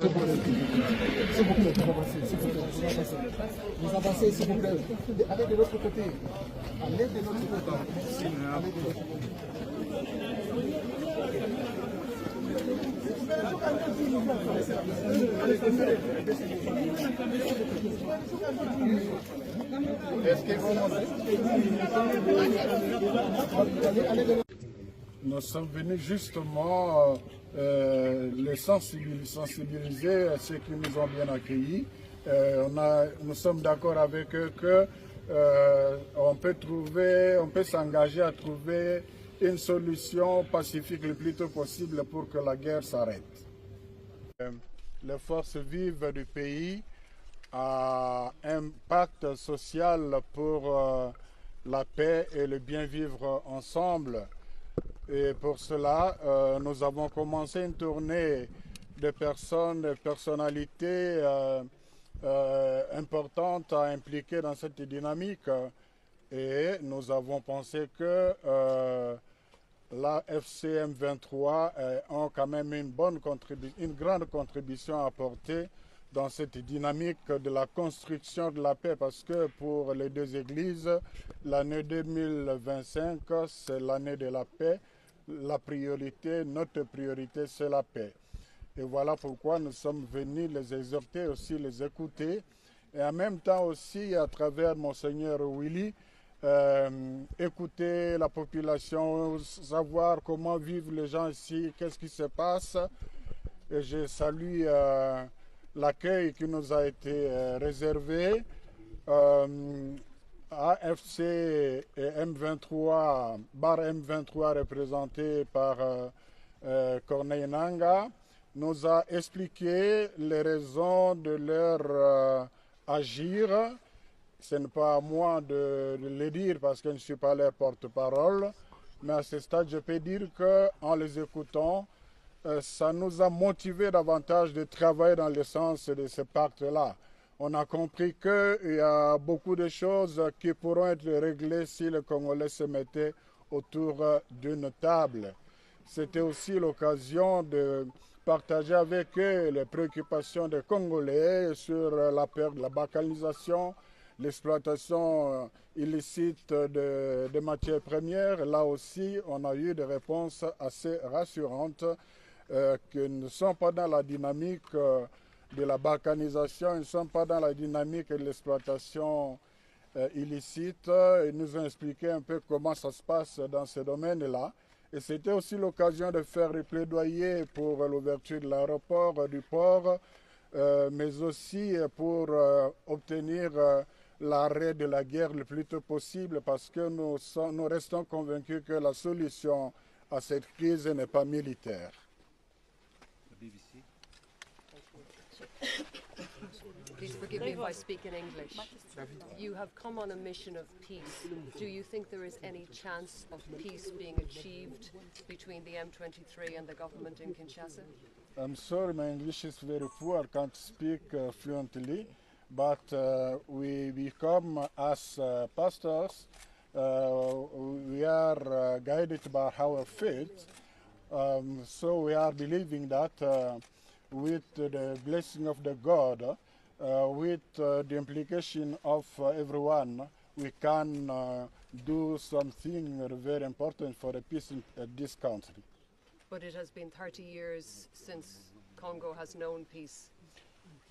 S'il vous plaît, vous avancez, s'il vous plaît, vous avancez. Vous avancez, s'il vous plaît. Allez de l'autre côté. Allez de l'autre côté. Allez de l'autre côté. Est-ce qu'il faut monter? Nous sommes venus justement les sensibiliser à ceux qui nous ont bien accueillis. Nous sommes d'accord avec eux que on peut s'engager à trouver une solution pacifique le plus tôt possible pour que la guerre s'arrête. Les forces vives du pays ont un pacte social pour la paix et le bien vivre ensemble. Et pour cela, nous avons commencé une tournée de personnalités importantes à impliquer dans cette dynamique. Et nous avons pensé que la FCM 23 ont quand même une grande contribution à apporter dans cette dynamique de la construction de la paix, parce que pour les deux églises, l'année 2025, c'est l'année de la paix. Notre priorité, c'est la paix. Et voilà pourquoi nous sommes venus les exhorter, aussi les écouter, et en même temps aussi, à travers Monseigneur Willy, écouter la population, savoir comment vivent les gens ici, qu'est-ce qui se passe. Et je salue l'accueil qui nous a été réservé. AFC et M23, bar M23 représenté par Corneille Nanga, nous a expliqué les raisons de leur agir. Ce n'est pas à moi de le dire parce que je ne suis pas leur porte-parole, mais à ce stade, je peux dire qu'en les écoutant, ça nous a motivé davantage de travailler dans le sens de ce pacte-là. On a compris qu'il y a beaucoup de choses qui pourront être réglées si les Congolais se mettaient autour d'une table. C'était aussi l'occasion de partager avec eux les préoccupations des Congolais sur la perte de la balkanisation, l'exploitation illicite de matières premières. Là aussi, on a eu des réponses assez rassurantes qui ne sont pas dans la dynamique de la balkanisation, ils ne sont pas dans la dynamique de l'exploitation illicite. Ils nous ont expliqué un peu comment ça se passe dans ce domaine-là. Et c'était aussi l'occasion de faire le plaidoyer pour l'ouverture de l'aéroport, du port, mais aussi pour obtenir l'arrêt de la guerre le plus tôt possible, parce que nous restons convaincus que la solution à cette crise n'est pas militaire. Please forgive me if I speak in English. You have come on a mission of peace. Do you think there is any chance of peace being achieved between the M23 and the government in Kinshasa? I'm sorry, my English is very poor. I can't speak fluently, but we come as pastors. We are guided by our faith. So we are believing that with the blessing of the God, with the implication of everyone, we can do something very important for the peace in this country. But it has been 30 years since Congo has known peace.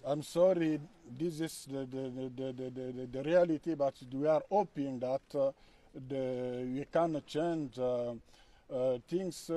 I'm sorry, this is the reality, but we are hoping that we can change things